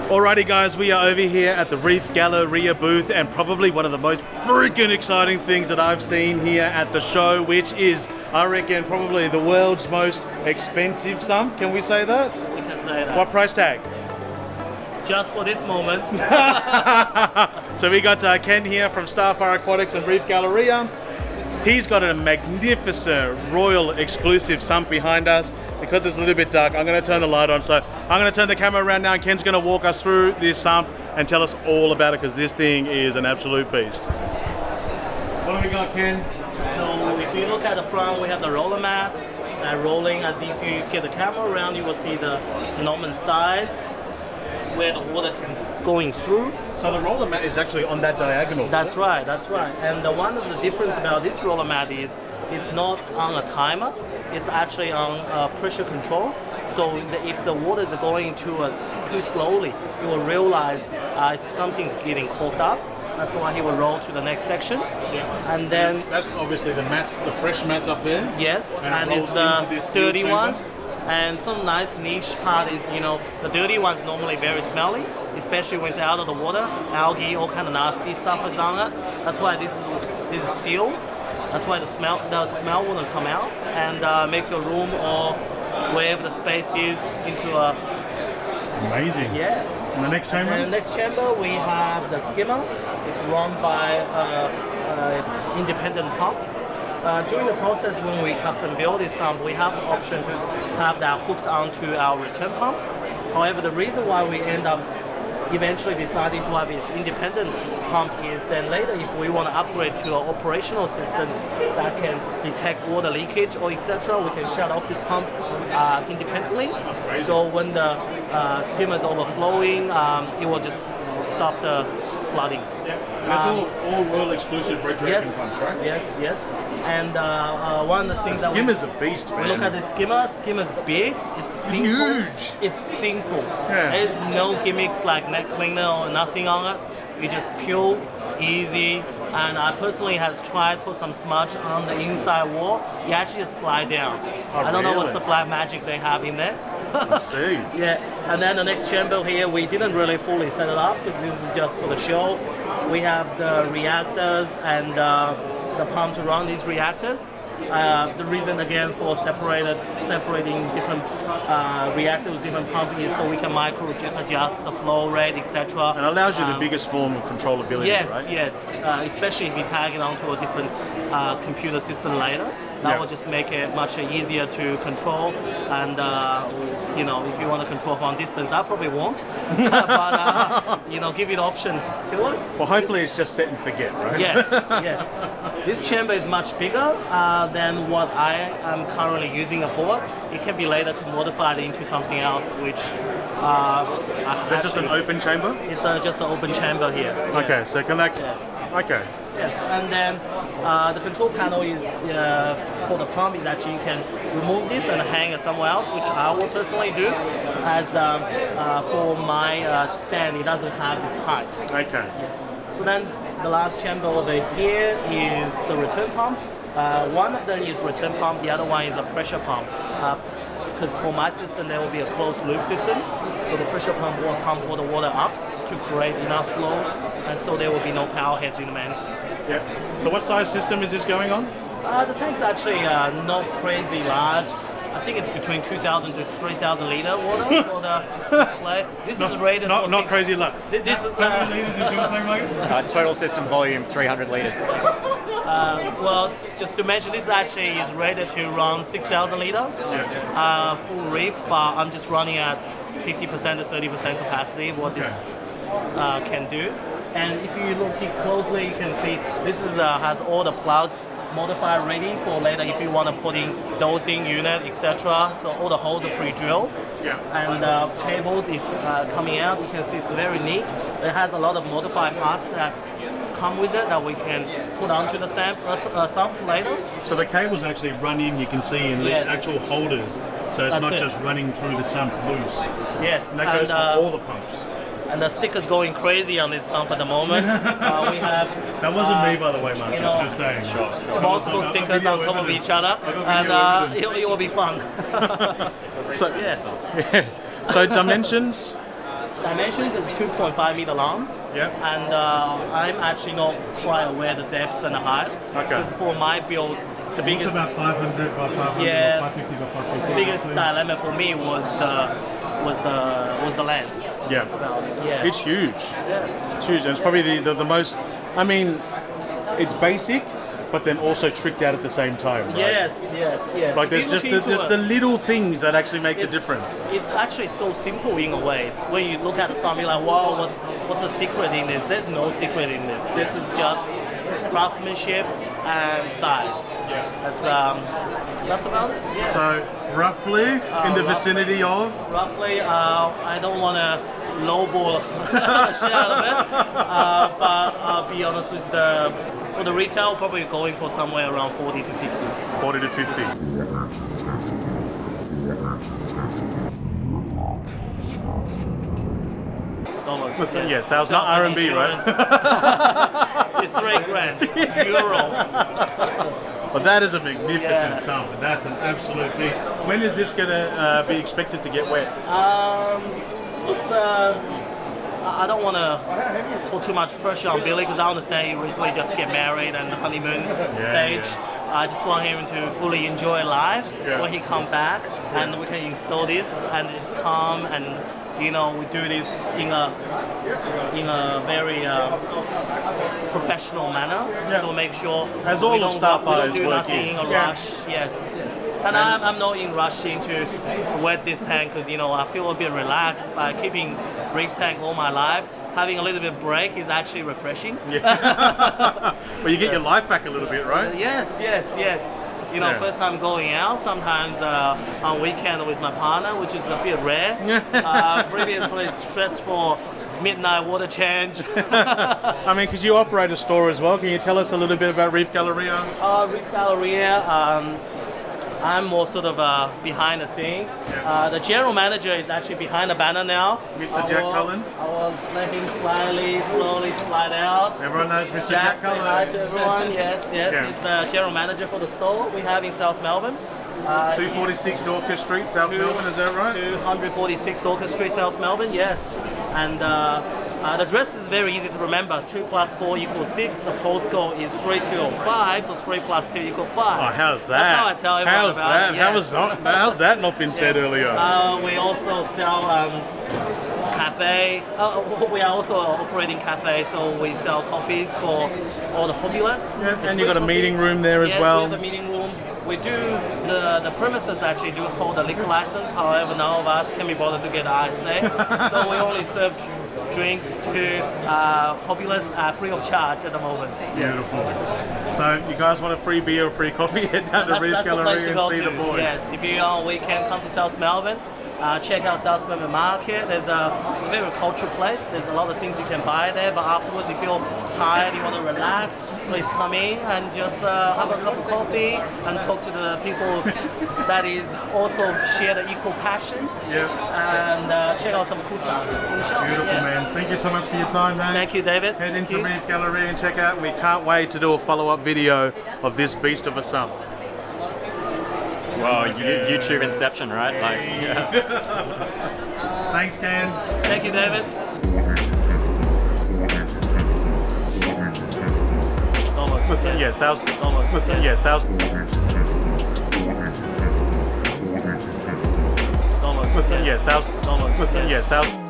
Alrighty guys, we are over here at the Reef Galleria booth, and probably one of the most freaking exciting things that I've seen here at the show, which is, I reckon, probably the world's most expensive sump. Can we say that? We can say that. What price tag? Just for this moment. So we got Ken here from Starfire Aquatics and Reef Galleria. He's got a magnificent Royal Exclusiv sump behind us. Because it's a little bit dark, I'm going to turn the light on. So I'm going to turn the camera around now, and Ken's going to walk us through this sump and tell us all about it, because this thing is an absolute beast. What have we got, Ken? So if you look at the front, we have the roller mat rolling. As if you get the camera around, you will see the phenomenal size where the water can going through. So the roller mat is actually on that diagonal. That's right, that's right. And one of the difference about this roller mat is it's not on a timer. It's actually on pressure control. So if the water is going too slowly, you will realize something's getting clogged up. That's why he will roll to the next section. Yeah. And then that's obviously the mat, the fresh mat up there. Yes, and it's the dirty ones. And some nice niche part is, you know, the dirty ones normally very smelly, especially when it's out of the water. Algae, all kind of nasty stuff is on it. That's why this is sealed. That's why the smell wouldn't come out, and make your room or wherever the space is into a... Amazing. Yeah. And the next chamber? And the next chamber we have the Skimmer. It's run by independent pump. During the process when we custom build this sump, we have the option to have that hooked onto our return pump. However, the reason why we end up eventually deciding to have this independent pump is then later, if we want to upgrade to an operational system that can detect water leakage or etc., we can shut off this pump independently. So when the skimmer is overflowing, it will just stop the flooding. Yeah. That's all Royal Exclusiv regulating pumps, right? Yes, yes. And one of the things that Skimmer's a beast, man. Look at the Skimmer. Skimmer's big. It's simple. Huge. It's simple. Yeah. There's no gimmicks like neck cleaner or nothing on it. It's just pure, easy. And I personally has tried put some smudge on the inside wall. You actually just slide down. Oh, I don't know what's the black magic they have in there. I see. Yeah. And then the next chamber here, we didn't really fully set it up because this is just for the show. We have the reactors and the pump to run these reactors. The reason again for separating different reactors, different pumps is so we can micro adjust the flow rate, etc. And allows you the biggest form of controllability, yes, right? Yes, especially if you tag it onto a different computer system later. That will just make it much easier to control. And you know, if you want to control from distance, I probably won't. But you know, give you the option to it. Well, hopefully it's just set and forget, right? Yes, yes. This chamber is much bigger than what I am currently using it for. It can be later modified into something else, which is that just an open chamber? It's just an open chamber here. Okay, yes. so can that... Yes. Okay. Yes, and then the control panel is for the pump is actually you can remove this and hang it somewhere else, which I will personally do. As for my stand, it doesn't have this height. Okay. Yes. So then the last chamber over here is the return pump. One of them is return pump, the other one is a pressure pump. Because for my system, there will be a closed loop system. So the pressure pump will pump all the water up to create enough flows, and so there will be no power heads in the main system. Yeah. So what size system is this going on? The tank's actually not crazy large. I think it's between 2,000 to 3,000 liter water for the display. This is rated for not crazy large. This is how many liters is your tank, mate? Total system volume 300 liters. Well, just to mention, this actually is rated to run 6,000 liter full reef, but I'm just running at 50% to 30% capacity what this can do. And if you look closely, you can see this is has all the plugs modified ready for later if you want to put in dosing unit, etc. So all the holes are pre-drilled. Yeah. And cables, if coming out, you can see it's very neat. It has a lot of modified parts that come with it that we can put onto the sump later. So the cables actually run in, you can see, in the actual holders. So it's not just running through the sump loose. Yes. And that goes for all the pumps. And the sticker's going crazy on this sump at the moment. We have... That wasn't me, by the way, Mark. You I was just saying. Multiple stickers on top of each other. And it will be fun. So, yeah. So dimensions? dimensions is 2.5 meter long. Yeah. And I'm actually not quite aware the depths and the height. Okay. Because for my build, the It's biggest, about 500 by 500 Yeah. or 550 by 550. the biggest dilemma for me was the lens. Yeah. That's about it. Yeah. It's huge. Yeah. It's huge, and it's probably the most. I mean, it's basic, but then also tricked out at the same time. Right? Yes. Like If there's you just look the, there's into the it, little things that actually make the it's- difference. It's actually so simple in a way. It's when you look at something like, wow, what's the secret in this? There's no secret in this. This is just craftsmanship and size. That's about it. Yeah. So roughly in the vicinity of. Roughly, I don't want to lowball the shit out of it, but I'll be honest with for the retail, probably going for somewhere around 40 to 50. 40 to 50. Dollars. Yeah, that was not RMB, right? It's $3,000 euro. But that is a magnificent Yeah. sum, and that's an absolute beast. When is this going to be expected to get wet? It's I don't want to put too much pressure on Billy because I understand he recently just get married and honeymoon stage. I just want him to fully enjoy life when he come back, and we can install this and just come and we do this in a very professional manner. So make sure As all we of don't Starfire's do work nothing is. in a rush. Yes. And I'm not in rushing to wet this tank because I feel a bit relaxed by keeping reef tank all my life. Having a little bit of break is actually refreshing. Well, you get your life back a little bit, right? Yes. First time going out, sometimes on weekend with my partner, which is a bit rare. Previously, stressful midnight water change. I mean, because you operate a store as well. Can you tell us a little bit about Reef Galleria? Reef Galleria, I'm more sort of behind the scene. The general manager is actually behind the banner now. Mr. Jack Cullen. I will let him slowly slide out. Everyone knows Mr. Jack Say hi Cullen. to everyone. Yes. Yeah. He's the general manager for the store we have in South Melbourne. 246 Dorcas Street, South Melbourne, is that right? 246 Dorcas Street, South Melbourne, yes. And the address is very easy to remember. 2 + 4 = 6. The postcode is 3205, so 3 + 2 = 5. Oh, how's that? That's how I tell everyone How's about that? it. Yes. How's that not been said earlier? We also sell cafe. We are also operating cafe, so we sell coffees for all the hobbyists. And you've got a meeting room there as Yes, well. we have a meeting room. We do the premises actually do hold the liquor license. However, none of us can be bothered to get the ice there, so we only serve drinks to hobbyists free of charge at the moment. Beautiful. So you guys want a free beer or free coffee? Head down to Reef That's the place Galleria to and go see to. the boys. Yes, if you are on weekend, come to South Melbourne. Check out South Melbourne Market. It's a very cultural place. There's a lot of things you can buy there, but afterwards, if you're tired, you want to relax, please come in and just have a cup of coffee and talk to the people that is also share the equal passion. And check out some cool stuff in the shop. Beautiful, man. Thank you so much for your time, man. Thank you, David. Head Thank into you. Reef Galleria and check out. We can't wait to do a follow-up video of this beast of a sump. Well, YouTube Inception, right? Thanks, Ken. Thank you, David. Dollars. Yeah, $1,000. Dollars. Yeah, $1,000. Dollars. Yeah, $1,000. Dollars. Yeah, $1,000.